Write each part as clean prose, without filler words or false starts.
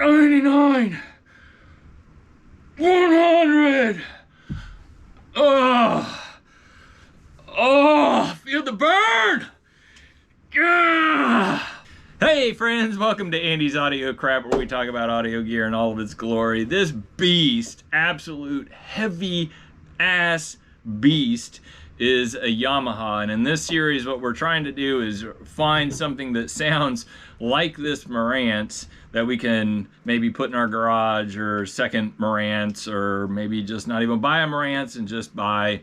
99, 100. Oh, feel the burn. Hey friends, welcome to Andy's Audio Crap, where we talk about audio gear in all of its glory. This beast, absolute heavy ass beast, is a Yamaha, and in this series what we're trying to do is find something that sounds like this Marantz that we can maybe put in our garage, or second Marantz, or maybe just not even buy a Marantz and just buy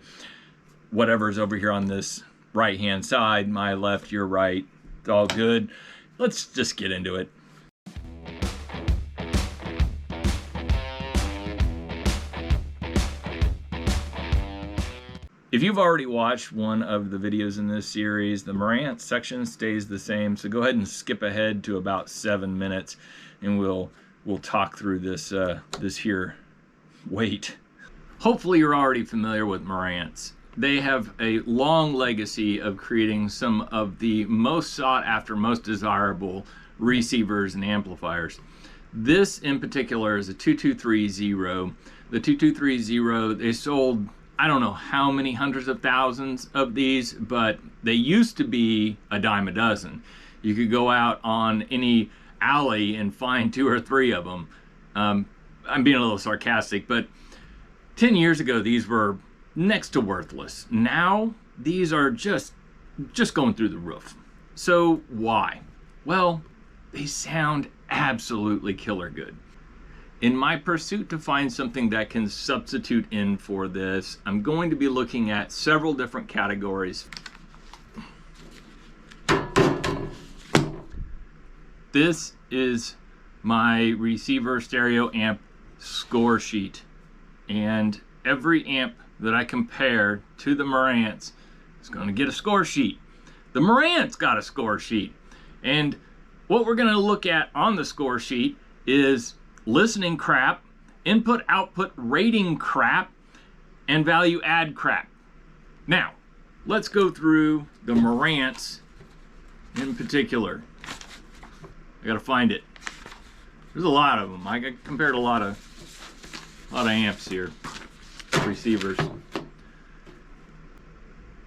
whatever's over here on this right hand side. My left, your right, it's all good. Let's just get into it. If you've already watched one of the videos in this series, the Marantz section stays the same, so go ahead and skip ahead to about 7 minutes and we'll talk through this this here weight. Hopefully you're already familiar with Marantz. They have a long legacy of creating some of the most sought after, most desirable receivers and amplifiers. This in particular is a 2230. The 2230, they sold, I don't know how many hundreds of thousands of these, but they used to be a dime a dozen. You could go out on any alley and find 2 or 3 of them. I'm being a little sarcastic, but 10 years ago these were next to worthless. Now these are just going through the roof. So why? Well, they sound absolutely killer good. In my pursuit to find something that can substitute in for this, I'm going to be looking at several different categories. This is my receiver stereo amp score sheet, and every amp that I compare to the Marantz is going to get a score sheet. The Marantz got a score sheet, and what we're going to look at on the score sheet is listening crap, input output rating crap, and value add crap. Now let's go through the Marantz in particular. I gotta find it. There's a lot of them. I compared a lot of amps here, receivers.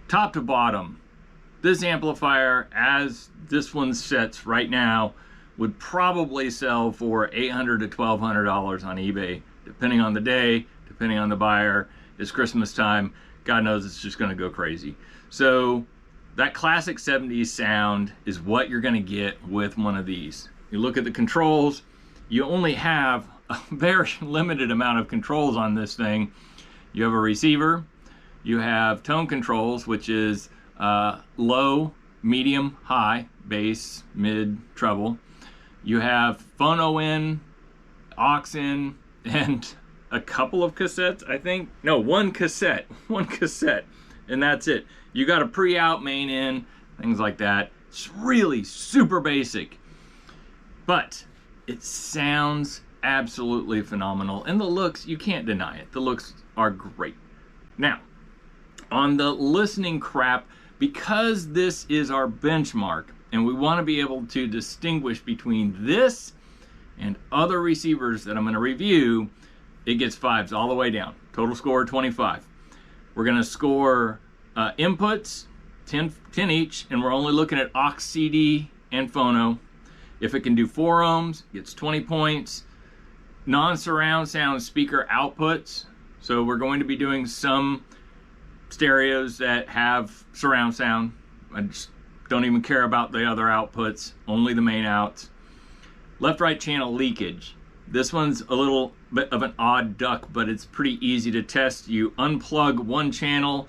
Top to bottom, this amplifier, as this one sits right now, would probably sell for $800 to $1,200 on eBay, depending on the day, depending on the buyer. It's Christmas time. God knows it's just going to go crazy. So that classic 70s sound is what you're going to get with one of these. You look at the controls, you only have a very limited amount of controls on this thing. You have a receiver, you have tone controls, which is low, medium, high, bass, mid, treble. You have phono in, aux in, and a couple of cassettes, I think. No, one cassette, and that's it. You got a pre-out main in, things like that. It's really super basic, but it sounds absolutely phenomenal. And the looks, you can't deny it. The looks are great. Now, on the listening crap, because this is our benchmark, and we want to be able to distinguish between this and other receivers that I'm going to review, it gets 5s all the way down. Total score 25. We're going to score inputs, 10 each, and we're only looking at aux, CD, and phono. If it can do 4 ohms, it gets 20 points. Non-surround sound speaker outputs. So we're going to be doing some stereos that have surround sound. I just don't even care about the other outputs, only the main outs. Left-right channel leakage. This one's a little bit of an odd duck, but it's pretty easy to test. You unplug one channel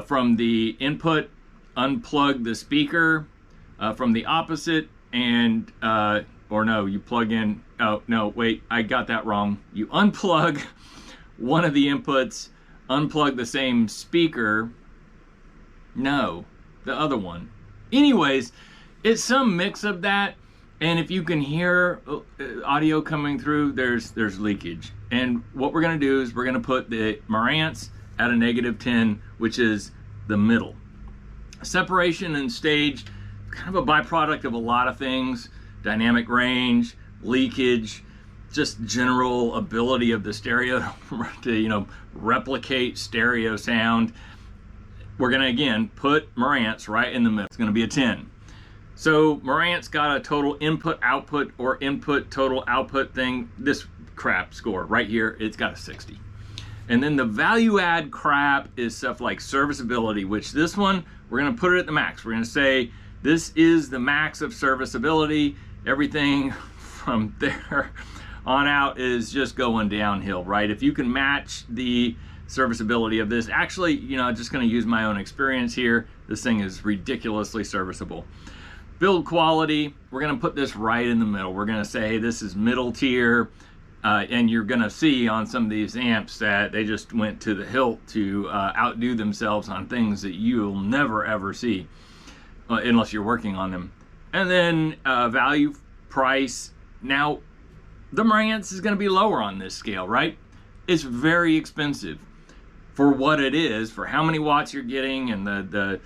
from the input, unplug the speaker from the opposite, and or no, you plug in, oh no, wait, I got that wrong. You unplug one of the inputs, unplug the same speaker, no, the other one. Anyways, it's some mix of that, and if you can hear audio coming through, there's leakage. And what we're gonna do is we're gonna put the Marantz at a -10, which is the middle. Separation and stage, kind of a byproduct of a lot of things. Dynamic range, leakage, just general ability of the stereo to, you know, replicate stereo sound. We're gonna again put Marantz right in the middle. It's gonna be a 10. So Marantz got a total input output or input total output thing. This Krapp score right here, it's got a 60. And then the value add crap is stuff like serviceability, which this one, we're gonna put it at the max. We're gonna say this is the max of serviceability. Everything from there on out is just going downhill, right? If you can match the serviceability of this, actually, you know, just gonna use my own experience here, this thing is ridiculously serviceable. Build quality, we're gonna put this right in the middle. We're gonna say this is middle tier, and you're gonna see on some of these amps that they just went to the hilt to outdo themselves on things that you'll never ever see unless you're working on them. And then value, price. Now, the Marantz is gonna be lower on this scale, right? It's very expensive for what it is, for how many watts you're getting, and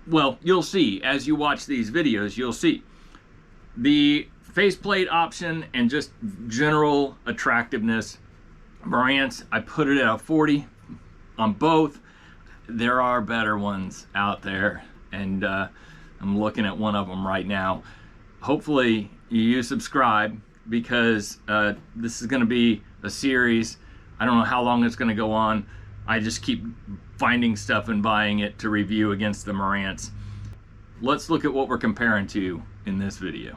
well, you'll see as you watch these videos, you'll see the faceplate option and just general attractiveness. Marantz, I put it at a 40 on both. There are better ones out there, and I'm looking at one of them right now. Hopefully you subscribe, because this is going to be a series. I don't know how long it's going to go on. I just keep finding stuff and buying it to review against the Marantz. Let's look at what we're comparing to in this video.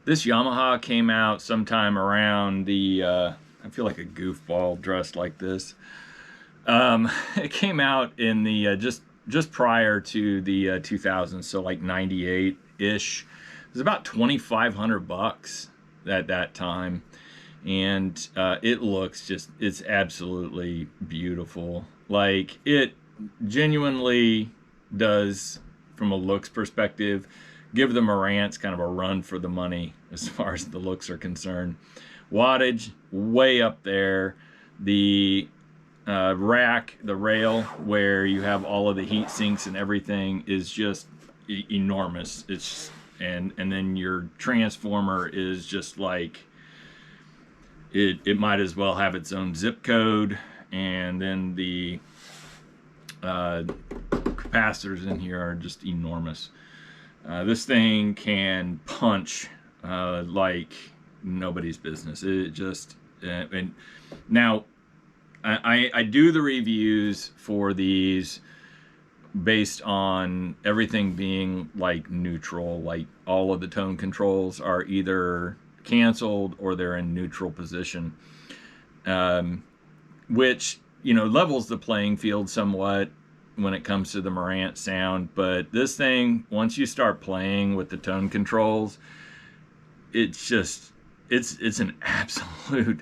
This Yamaha came out sometime around the, I feel like a goofball dressed like this. It came out in the, just prior to the 2000s, so like 98-ish. It was about 2,500 bucks at that time. And it looks just, it's absolutely beautiful. Like, it genuinely does, from a looks perspective, give the Marantz kind of a run for the money as far as the looks are concerned. Wattage, way up there. The rack, the rail, where you have all of the heat sinks and everything, is just enormous. It's and then your transformer is just like, it might as well have its own zip code. And then the capacitors in here are just enormous. This thing can punch like nobody's business. It just, and now I do the reviews for these based on everything being like neutral, like all of the tone controls are either canceled or they're in neutral position, which, you know, levels the playing field somewhat when it comes to the Marantz sound. But this thing, once you start playing with the tone controls, it's just, it's an absolute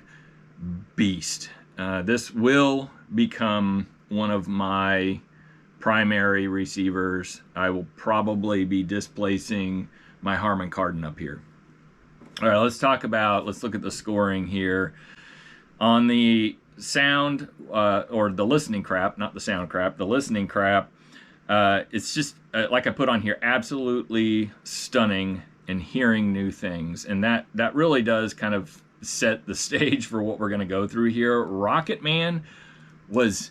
beast. This will become one of my primary receivers. I will probably be displacing my Harman Kardon up here. All right, let's look at the scoring here. On the sound, or the listening crap, not the sound crap, the listening crap, it's just, like I put on here, absolutely stunning and hearing new things. And that really does kind of set the stage for what we're going to go through here. Rocket Man was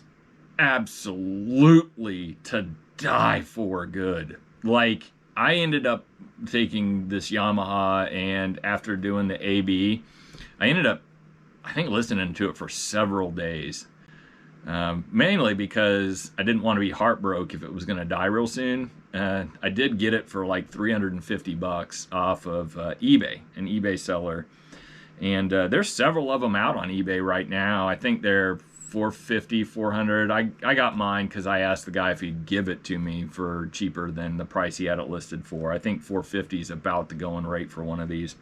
absolutely to die for good. Like, I ended up taking this Yamaha, and after doing the AB, I ended up, I think, listening to it for several days. Mainly because I didn't want to be heartbroken if it was going to die real soon. I did get it for like 350 bucks off of eBay, an eBay seller. And there's several of them out on eBay right now. I think they're $450, $400. I got mine because I asked the guy if he'd give it to me for cheaper than the price he had it listed for. I think $450 is about the going rate for one of these.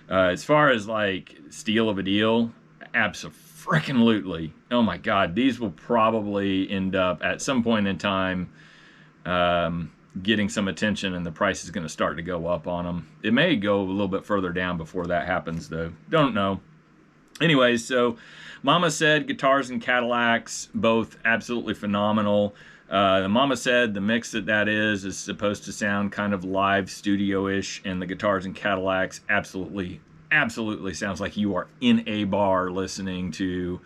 As far as like steal of a deal, abso-freaking-lutely. Oh my God, these will probably end up at some point in time getting some attention, and the price is going to start to go up on them. It may go a little bit further down before that happens, though. Don't know. Anyways, so Mama Said guitars and Cadillacs, both absolutely phenomenal. The mama said the mix that is supposed to sound kind of live studio-ish, and the guitars and Cadillacs absolutely sounds like you are in a bar listening to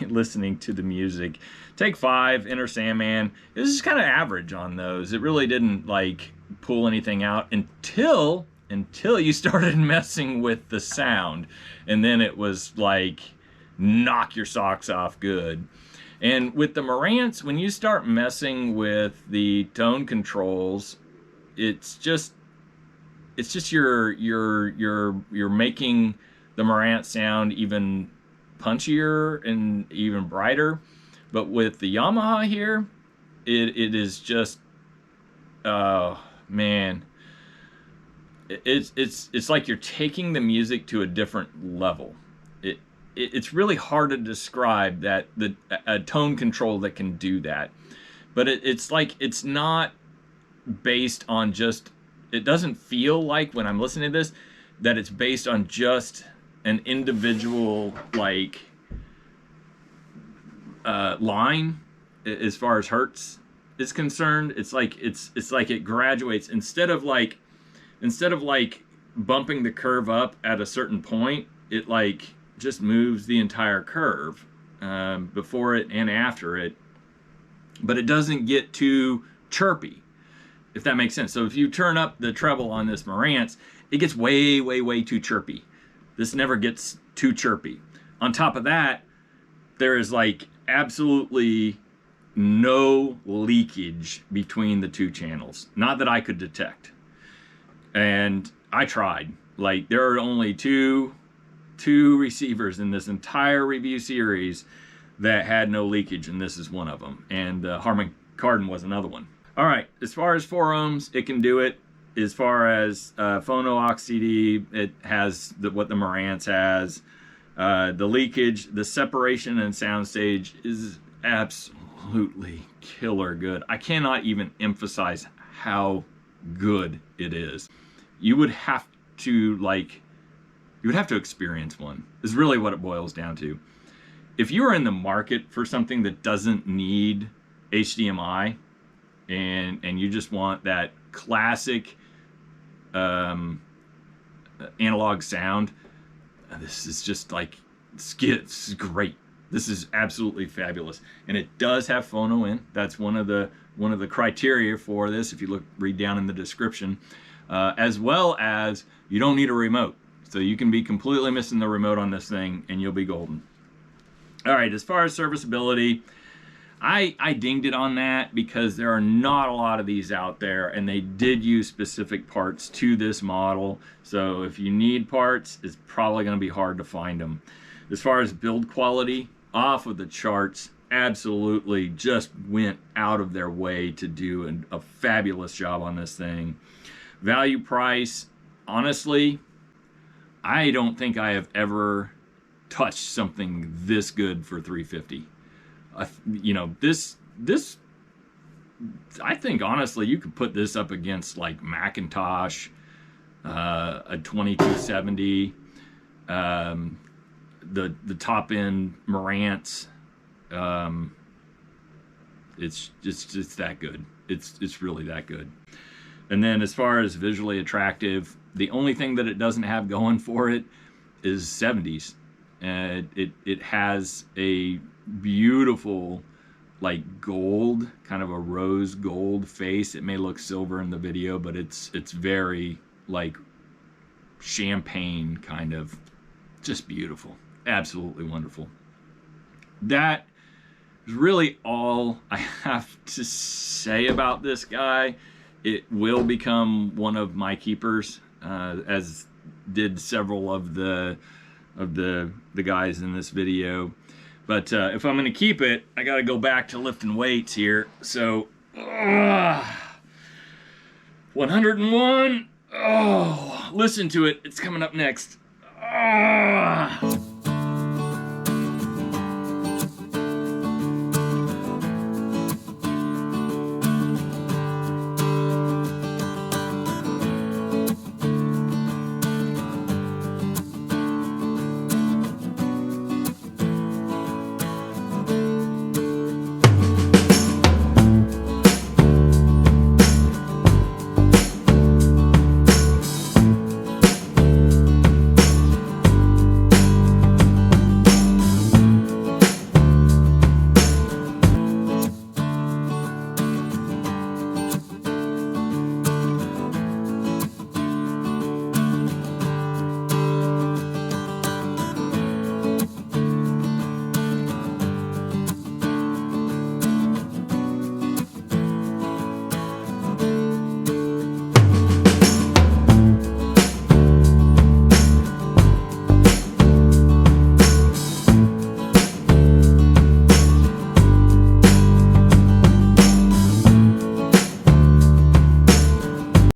listening to the music. Take 5, Enter Sandman. It was just kind of average on those. It really didn't like pull anything out until you started messing with the sound, and then it was like knock your socks off good. And with the Marantz, when you start messing with the tone controls, it's just you're making the Marantz sound even punchier and even brighter. But with the Yamaha here, it is just, oh man, it's like you're taking the music to a different level. It's really hard to describe that a tone control that can do that. But it's like it's not based on just, it doesn't feel like when I'm listening to this that it's based on just an individual like line as far as hertz is concerned. It's like it graduates instead of like bumping the curve up at a certain point. It like just moves the entire curve before it and after it, but it doesn't get too chirpy, if that makes sense. So if you turn up the treble on this Marantz, it gets way too chirpy. This never gets too chirpy. On top of that, there is like absolutely no leakage between the two channels, not that I could detect. And I tried. Like, there are only two receivers in this entire review series that had no leakage, and this is one of them. And Harman Kardon was another one. All right, as far as 4 ohms, it can do it. As far as Phono aux CD, it has what the Marantz has. The leakage, the separation and soundstage is absolutely killer good. I cannot even emphasize how good it is. You would have to experience one, is really what it boils down to. If you are in the market for something that doesn't need HDMI and you just want that classic analog sound, this is just like, it's great. This is absolutely fabulous. And it does have phono in. That's one of the criteria for this, if you read down in the description. As well as you don't need a remote. So you can be completely missing the remote on this thing and you'll be golden. All right, as far as serviceability, I dinged it on that because there are not a lot of these out there, and they did use specific parts to this model. So if you need parts, it's probably going to be hard to find them. As far as build quality, off of the charts, absolutely just went out of their way to do a fabulous job on this thing. Value price, honestly, I don't think I have ever touched something this good for $350. You know, this I think honestly you could put this up against like Macintosh, a 2270, the top end Marantz. It's that good. It's really that good. And then as far as visually attractive, the only thing that it doesn't have going for it is 70s. It has a beautiful like gold, kind of a rose gold face. It may look silver in the video, but it's very like champagne kind of, just beautiful. Absolutely wonderful. That is really all I have to say about this guy. It will become one of my keepers, as did several of the guys in this video. But if I'm going to keep it, I got to go back to lifting weights here. So, 101. Oh, listen to it. It's coming up next.